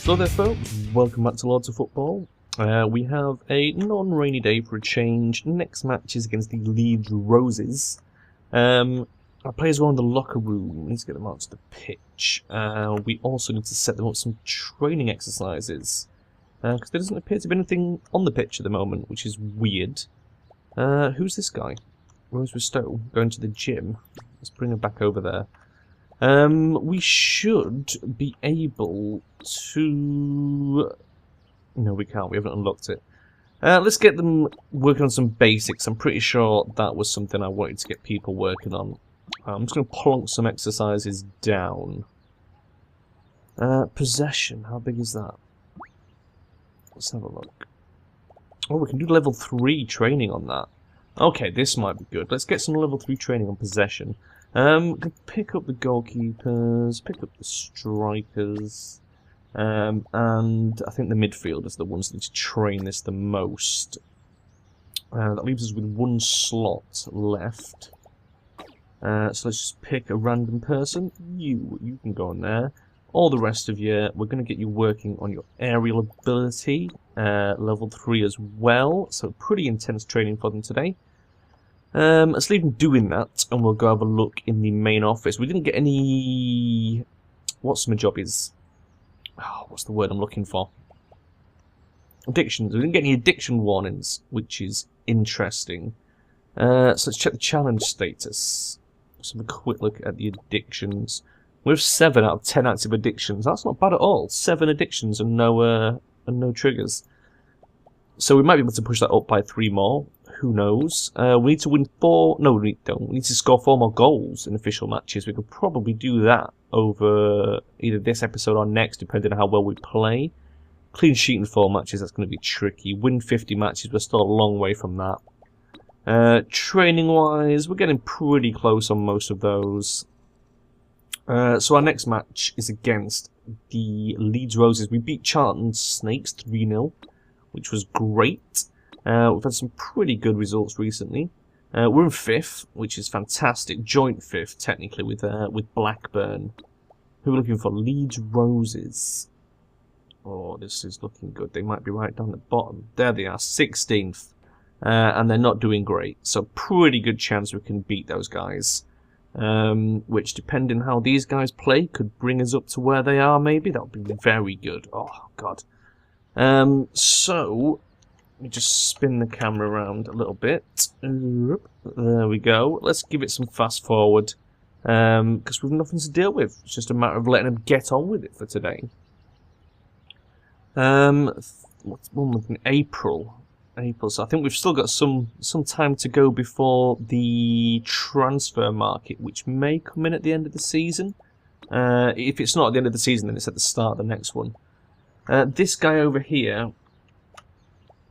So there folks, welcome back to Lords of Football. We have a non-rainy day for a change. Next match is against the Leeds Roses. Our players are in the locker room. We need to get them out to the pitch. We also need to set them up some training exercises. Because there doesn't appear to be anything on the pitch at the moment, which is weird. Who's this guy? Rose Ristow, going to the gym. Let's bring her back over there. We should be able to... No, we can't. We haven't unlocked it. Let's get them working on some basics. I'm pretty sure that was something I wanted to get people working on. I'm just going to plonk some exercises down. Possession. How big is that? Let's have a look. Oh, we can do level 3 training on that. Okay, this might be good. Let's get some level 3 training on possession. Pick up the goalkeepers, pick up the strikers, and I think the midfielders are the ones that need to train this the most. That leaves us with one slot left. So let's just pick a random person. You can go on there. All the rest of you, we're going to get you working on your aerial ability, level 3 as well. So pretty intense training for them today. Let's leave them doing that, and we'll go have a look in the main office. We didn't get any... What's my job is? Oh, what's the word I'm looking for? Addictions. We didn't get any addiction warnings, which is interesting. So let's check the challenge status. Let's have a quick look at the addictions. We have 7 out of 10 active addictions. That's not bad at all. 7 addictions and no triggers. So we might be able to push that up by 3 more. Who knows? We need to win 4... No, we don't. We need to score 4 more goals in official matches. We could probably do that over either this episode or next, depending on how well we play. Clean sheet in 4 matches, that's going to be tricky. Win 50 matches, we're still a long way from that. Training-wise, we're getting pretty close on most of those. So our next match is against the Leeds Roses. We beat Charon Snakes 3-0, which was great. We've had some pretty good results recently. We're in 5th, which is fantastic. Joint 5th, technically, with Blackburn. Who are we looking for? Leeds Roses. Oh, this is looking good. They might be right down the bottom. There they are, 16th. And they're not doing great. So pretty good chance we can beat those guys. Which, depending how these guys play, could bring us up to where they are, maybe. That would be very good. Oh, God. So... Let me just spin the camera around a little bit. There we go. Let's give it some fast forward. Because we've nothing to deal with. It's just a matter of letting them get on with it for today. What's one month in April? So I think we've still got some time to go before the transfer market, which may come in at the end of the season. If it's not at the end of the season, then it's at the start of the next one. This guy over here...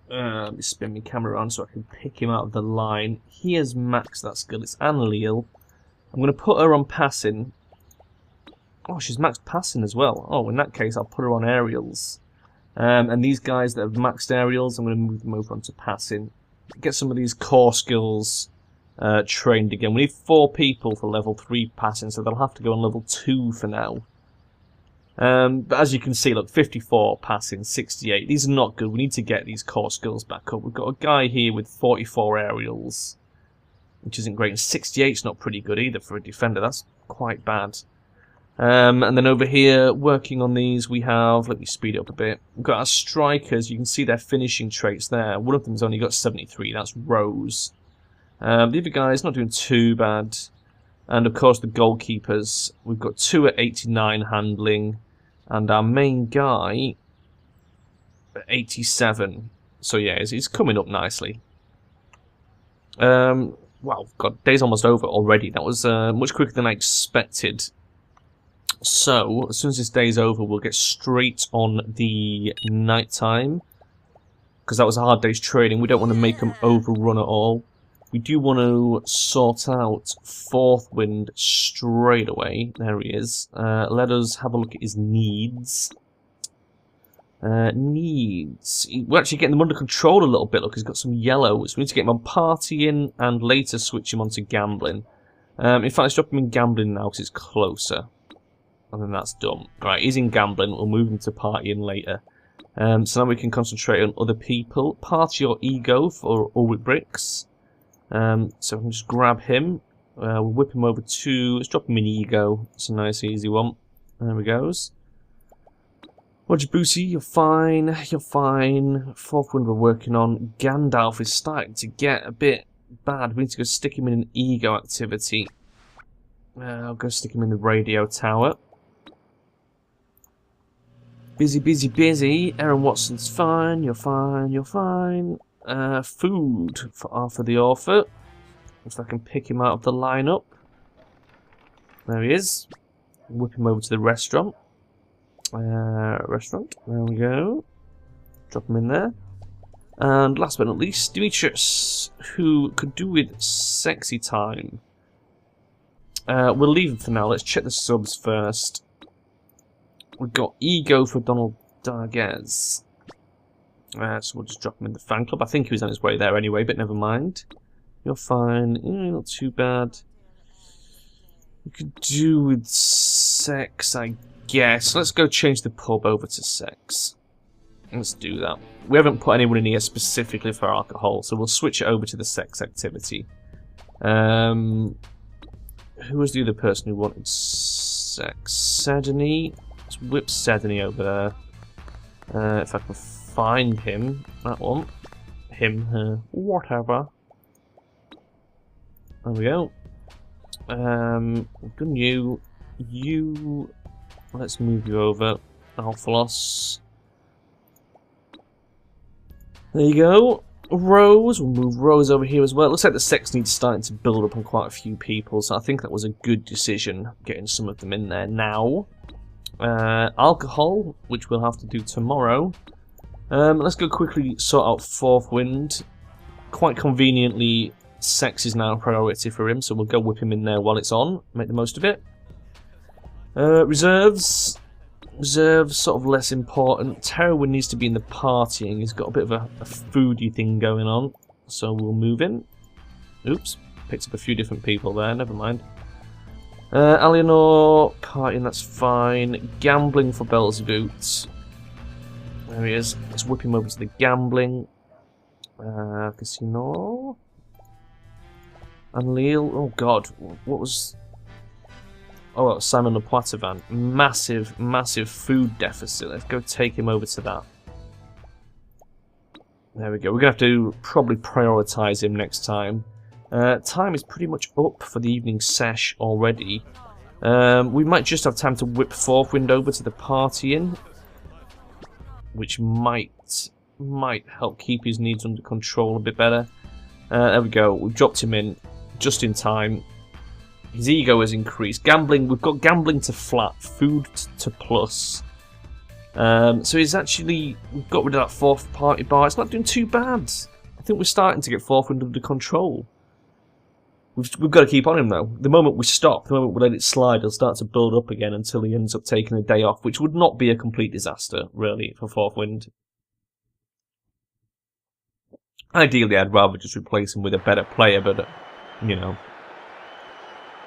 let me spin my camera around so I can pick him out of the line. He has maxed that skill. It's Anne Leal. I'm going to put her on passing. Oh, she's maxed passing as well. Oh, in that case, I'll put her on aerials. And these guys that have maxed aerials, I'm going to move them over onto passing. Get some of these core skills trained again. We need 4 people for level 3 passing, so they'll have to go on level 2 for now. But as you can see, look, 54 passing, 68. These are not good. We need to get these core skills back up. We've got a guy here with 44 aerials, which isn't great. And 68's not pretty good either for a defender. That's quite bad. And then over here, working on these, we have... Let me speed it up a bit. We've got our strikers. You can see their finishing traits there. One of them's only got 73. That's Rose. The other guy's not doing too bad. And, of course, the goalkeepers. We've got 2 at 89 handling. And our main guy, 87. So yeah, he's coming up nicely. Wow, God, day's almost over already. That was much quicker than I expected. So, as soon as this day's over, we'll get straight on the night time. Because that was a hard day's training. We don't want to make them overrun at all. We do want to sort out Fourth Wind straight away. There he is. Let us have a look at his needs. Needs. We're actually getting them under control a little bit. Look, he's got some yellow. So we need to get him on partying and later switch him onto gambling. In fact, let's drop him in gambling now because it's closer. And then that's done. Right, he's in gambling. We'll move him to partying later. So now we can concentrate on other people. Party or ego for Ulrich Bricks. So we can just grab him. We'll whip him over to... Let's drop him in ego. It's a nice, easy one. There we goes. Roger Boosie, you're fine. You're fine. Fourth wind we're working on. Gandalf is starting to get a bit bad. We need to go stick him in an ego activity. I'll go stick him in the radio tower. Busy, busy, busy. Aaron Watson's fine. You're fine. You're fine. Food for Arthur the Author. If I can pick him out of the lineup. There he is. Whip him over to the restaurant. There we go. Drop him in there. And last but not least, Demetrius, who could do with sexy time. We'll leave him for now. Let's check the subs first. We've got ego for Donald Dargez. So we'll just drop him in the fan club. I think he was on his way there anyway, but never mind. You're fine. Not too bad. We could do with sex, I guess. Let's go change the pub over to sex. Let's do that. We haven't put anyone in here specifically for alcohol, so we'll switch it over to the sex activity. Who was the other person who wanted sex? Sedony. Let's whip Sedony over there. If I can find him. That one. Him, her, whatever. There we go. Good you. You. Let's move you over. Alphalos. There you go. Rose. We'll move Rose over here as well. It looks like the sex needs starting to build up on quite a few people, so I think that was a good decision, getting some of them in there now. Alcohol, which we'll have to do tomorrow. Let's go quickly sort out Fourth Wind. Quite conveniently, sex is now a priority for him, so we'll go whip him in there while it's on. Make the most of it. Reserves. Reserves, sort of less important. Terrorwind needs to be in the partying. He's got a bit of a foodie thing going on, so we'll move him. Oops, picked up a few different people there, never mind. Alienor, partying, that's fine. Gambling for Belzeboots. There he is. Let's whip him over to the gambling. Casino. Unleal. Oh god, what was... Oh, well, Simon Le Poitevin. Massive, massive food deficit. Let's go take him over to that. There we go. We're going to have to probably prioritise him next time. Time is pretty much up for the evening sesh already. We might just have time to whip Fourth Wind over to the partying, which might help keep his needs under control a bit better. There we go. We've dropped him in just in time. His ego has increased. Gambling, we've got gambling to flat, food to plus. So he's actually, we've got rid of that fourth party bar. It's not doing too bad. I think we're starting to get Fourth Wind under control. We've got to keep on him though. The moment we stop, the moment we let it slide, it'll start to build up again until he ends up taking a day off, which would not be a complete disaster, really, for Fourth Wind. Ideally, I'd rather just replace him with a better player, but, you know,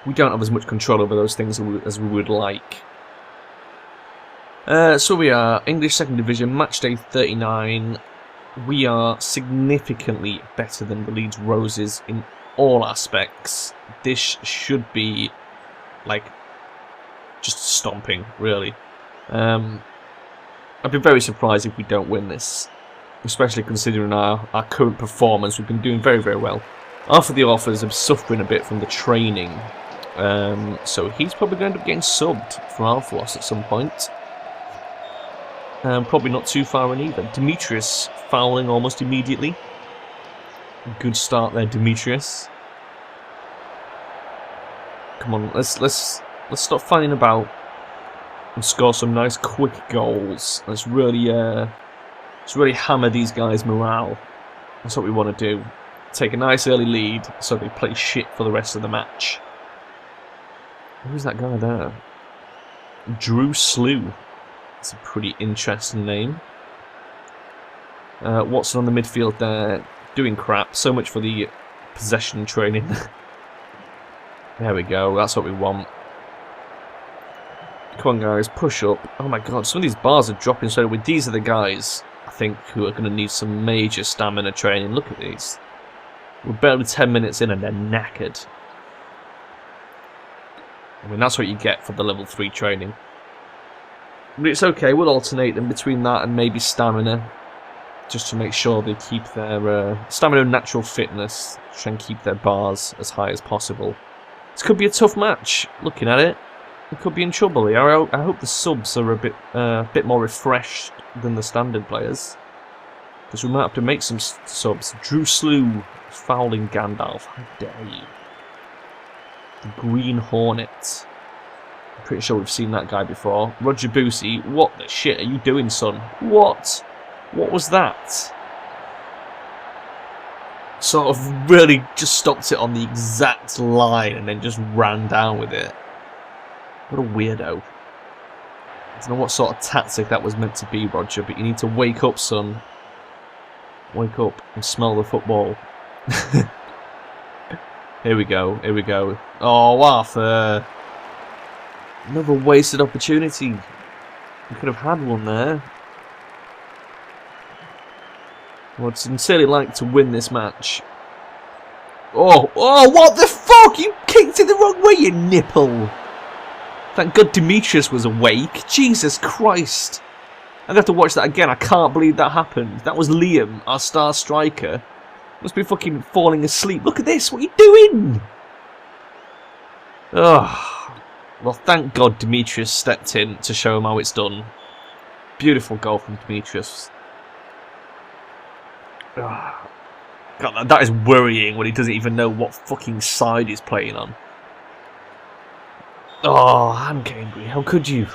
we don't have as much control over those things as we would like. So we are English 2nd Division, match day 39. We are significantly better than the Leeds Roses in all aspects. This should be, like, just stomping, really. I'd be very surprised if we don't win this, especially considering our current performance. We've been doing very, very well. Arthur the Authors are suffering a bit from the training, so he's probably going to end up getting subbed for Alphalos at some point. Probably not too far in either. Demetrius fouling almost immediately. Good start there, Demetrius. Come on, let's stop fighting about and score some nice quick goals. Let's really hammer these guys' morale. That's what we want to do. Take a nice early lead so they play shit for the rest of the match. Who's that guy there? Drew Slew. That's a pretty interesting name. Watson on the midfield there, doing crap. So much for the possession training. There we go, that's what we want. Come on, guys, push up. Oh my god, some of these bars are dropping so with these are the guys, I think, who are going to need some major stamina training. Look at these. We're barely 10 minutes in and they're knackered. I mean, that's what you get for the level 3 training. But it's okay, we'll alternate them between that and maybe stamina. Just to make sure they keep their stamina and natural fitness. Try and keep their bars as high as possible. This could be a tough match, looking at it. We could be in trouble here. I hope the subs are a bit more refreshed than the standard players. Because we might have to make some subs. Drew Slew fouling Gandalf. How dare you? The Green Hornet. I'm pretty sure we've seen that guy before. Roger Boosie. What the shit are you doing, son? What? What was that? Sort of really just stopped it on the exact line and then just ran down with it. What a weirdo. I don't know what sort of tactic that was meant to be, Roger, but you need to wake up, son. Wake up and smell the football. Here we go, here we go. Oh, Arthur. Another wasted opportunity. We could have had one there. I would sincerely like to win this match. Oh, what the fuck? You kicked it the wrong way, you nipple. Thank God Demetrius was awake. Jesus Christ. I'd have to watch that again. I can't believe that happened. That was Liam, our star striker. Must be fucking falling asleep. Look at this. What are you doing? Oh. Well, thank God Demetrius stepped in to show him how it's done. Beautiful goal from Demetrius. Oh. God, that is worrying when he doesn't even know what fucking side he's playing on. Oh, I'm angry. How could you?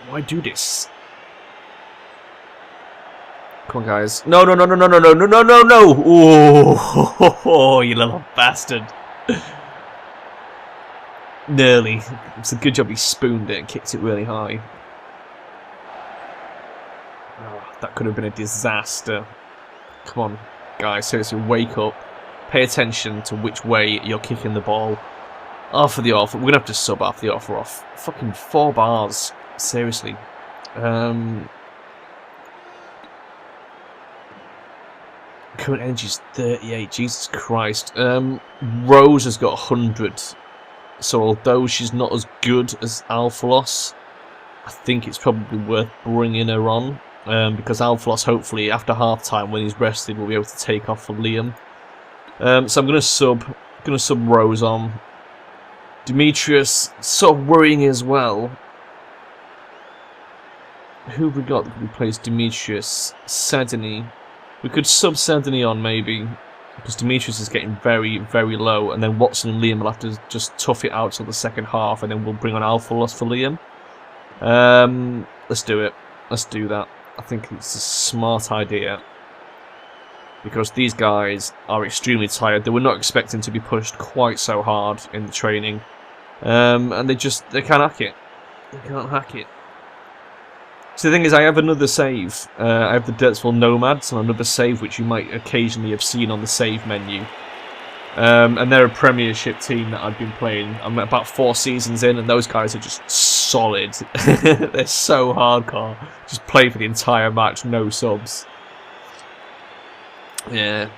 Why do this? Come on, guys. No. Oh, you little bastard. Nearly. It's a good job he spooned it and kicked it really high. Oh, that could have been a disaster. Come on, guys. Seriously, wake up. Pay attention to which way you're kicking the ball. After the off, we're going to have to sub after the offer off. Fucking 4 bars. Seriously. Current energy's 38. Jesus Christ. Rose has got 100. So although she's not as good as Alphalos, I think it's probably worth bringing her on. Because Alphalos, hopefully, after half-time, when he's rested, will be able to take off for Liam. So I'm going to sub Rose on. Demetrius, sort of worrying as well. Who have we got that replace Demetrius? Sedany. We could sub Sedany on, maybe. Because Demetrius is getting very, very low. And then Watson and Liam will have to just tough it out till the second half. And then we'll bring on Alphalos for Liam. Let's do it. Let's do that. I think it's a smart idea. Because these guys are extremely tired. They were not expecting to be pushed quite so hard in the training. And they can't hack it. They can't hack it. So the thing is, I have another save. I have the Derpsville Nomads on another save, which you might occasionally have seen on the save menu. And they're a Premiership team that I've been playing. I'm about 4 seasons in, and those guys are just solid. They're so hardcore. Just play for the entire match, no subs. Yeah.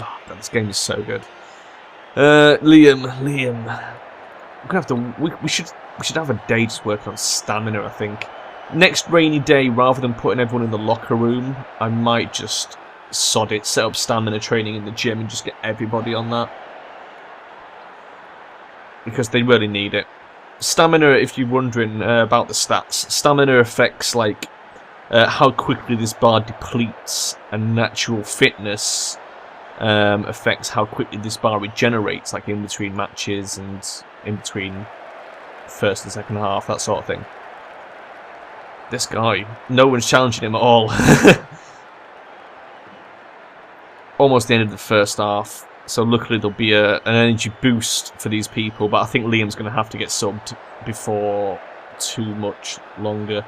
Oh, God, this game is so good. Liam. We're gonna have to. We should have a day just working on stamina, I think. Next rainy day, rather than putting everyone in the locker room, I might just sod it, set up stamina training in the gym and just get everybody on that. Because they really need it. Stamina, if you're wondering about the stats, stamina affects like how quickly this bar depletes, and natural fitness affects how quickly this bar regenerates, like in between matches and in between first and second half, that sort of thing. This guy, no one's challenging him at all. Almost the end of the first half, so luckily there'll be an energy boost for these people, but I think Liam's going to have to get subbed before too much longer.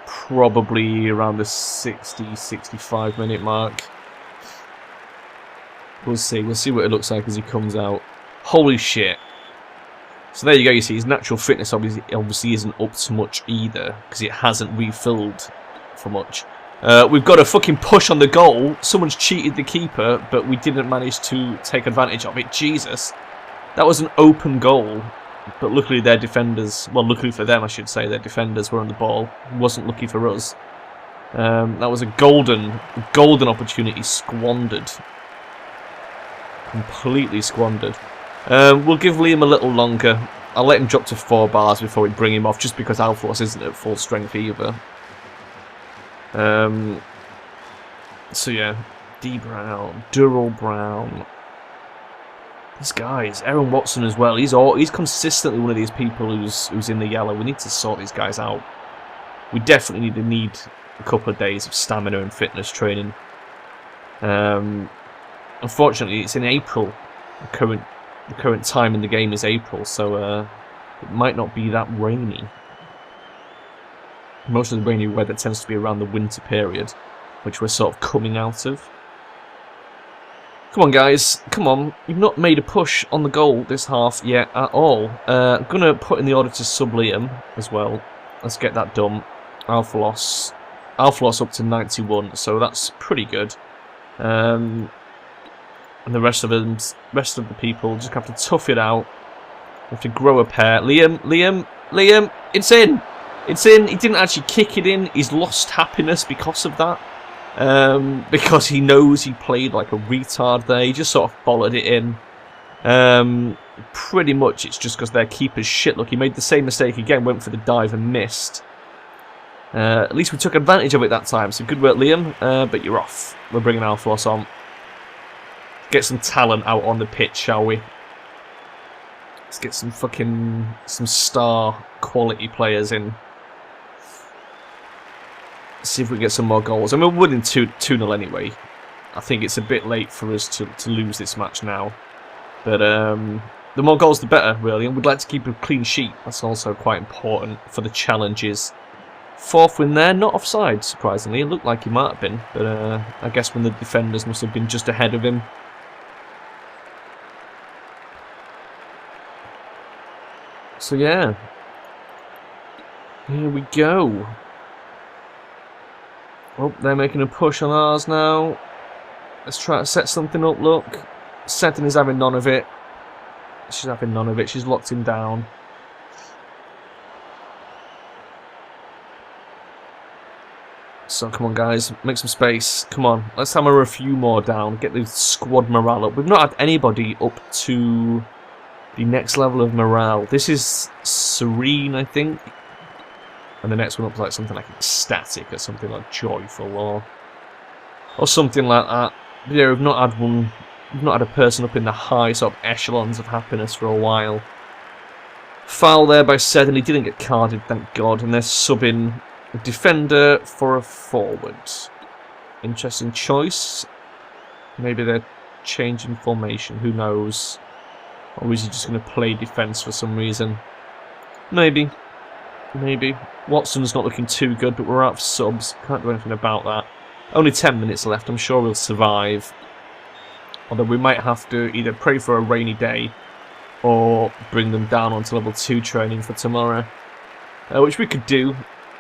Probably around the 60-65 minute mark. We'll see what it looks like as he comes out. Holy shit. So there you go, you see his natural fitness obviously isn't up to much either, because it hasn't refilled for much. We've got a fucking push on the goal. Someone's cheated the keeper, but we didn't manage to take advantage of it. Jesus. That was an open goal, but luckily their defenders, well, luckily for them I should say, their defenders were on the ball. It wasn't lucky for us. That was a golden opportunity squandered. Completely squandered. We'll give Liam a little longer. I'll let him drop to 4 bars before we bring him off, just because Alphorus isn't at full strength either. So yeah, D. Brown, Durrell Brown. These guys, Aaron Watson as well. He's consistently one of these people who's in the yellow. We need to sort these guys out. We definitely need a couple of days of stamina and fitness training. Unfortunately, it's in April. The current time in the game is April, so it might not be that rainy. Most of the rainy weather tends to be around the winter period, which we're sort of coming out of. Come on, guys. Come on. You've not made a push on the goal this half yet at all. I'm going to put in the order to sub Liam as well. Let's get that done. Alphalos up to 91, so that's pretty good. And the rest of the people just have to tough it out. We have to grow a pair. Liam, it's in! It's in! He didn't actually kick it in. He's lost happiness because of that. Because he knows he played like a retard there. He just sort of followed it in. Pretty much it's just because their keeper's shit. Look, he made the same mistake again, went for the dive and missed. At least we took advantage of it that time, so good work, Liam. But you're off. We're bringing Alphorus on. Get some talent out on the pitch, shall we? Let's get some star quality players in. See if we get some more goals. I mean, we're winning 2-0 anyway. I think it's a bit late for us to lose this match now. But the more goals, the better, really. And we'd like to keep a clean sheet. That's also quite important for the challenges. 4th win there, not offside, surprisingly. It looked like he might have been. But I guess when the defenders must have been just ahead of him. So yeah. Here we go. Oh, they're making a push on ours now. Let's try to set something up, look. Seton is having none of it. She's having none of it. She's locked him down. So, come on, guys. Make some space. Come on. Let's hammer a few more down. Get the squad morale up. We've not had anybody up to the next level of morale. This is Serene, I think. And the next one up is like something like ecstatic or something like joyful or something like that. But yeah, we've not had one. We've not had a person up in the high sort of echelons of happiness for a while. Foul there by Seton. He didn't get carded, thank God. And they're subbing a defender for a forward. Interesting choice. Maybe they're changing formation. Who knows? Or is he just going to play defence for some reason? Maybe. Maybe. Watson's not looking too good, but we're out of subs. Can't do anything about that. Only 10 minutes left. I'm sure we'll survive. Although we might have to either pray for a rainy day or bring them down onto level 2 training for tomorrow. Which we could do.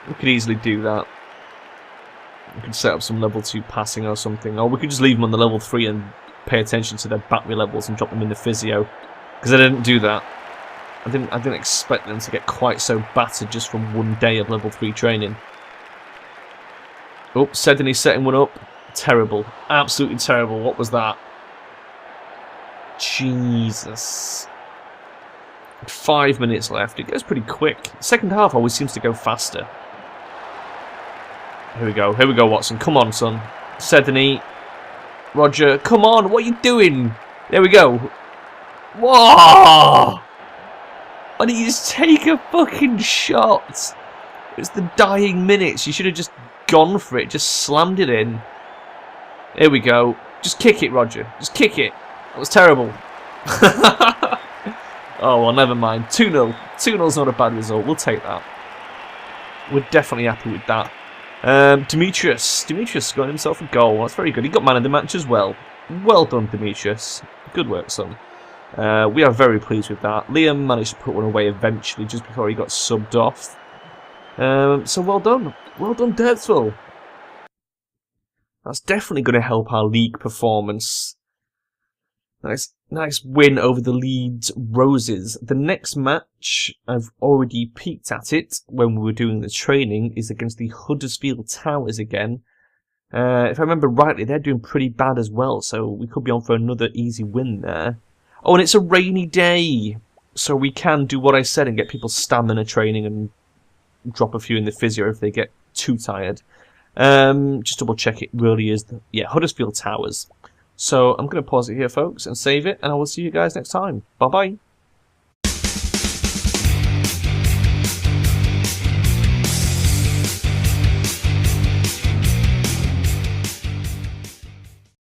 We could easily do that. We could set up some level 2 passing or something. Or we could just leave them on the level 3 and pay attention to their battery levels and drop them in the physio. Because I didn't do that. I didn't expect them to get quite so battered just from one day of level 3 training. Oh, Sedney's setting one up. Terrible. Absolutely terrible. What was that? Jesus. 5 minutes left. It goes pretty quick. Second half always seems to go faster. Here we go. Here we go, Watson. Come on, son. Sedney. Roger. Come on. What are you doing? There we go. Whoa! Why didn't you just take a fucking shot? It's the dying minutes. You should have just gone for it. Just slammed it in. Here we go. Just kick it, Roger. Just kick it. That was terrible. Oh, well, never mind. 2-0. 2-0's not a bad result. We'll take that. We're definitely happy with that. Demetrius. Demetrius got himself a goal. That's very good. He got man of the match as well. Well done, Demetrius. Good work, son. We are very pleased with that. Liam managed to put one away eventually, just before he got subbed off. So well done. Well done, Derpsville. That's definitely going to help our league performance. Nice win over the Leeds Roses. The next match, I've already peeked at it when we were doing the training, is against the Huddersfield Towers again. If I remember rightly, they're doing pretty bad as well, so we could be on for another easy win there. Oh, and it's a rainy day, so we can do what I said and get people stamina training and drop a few in the physio if they get too tired. Just double check it really is, Huddersfield Towers. So I'm going to pause it here, folks, and save it, and I will see you guys next time. Bye-bye.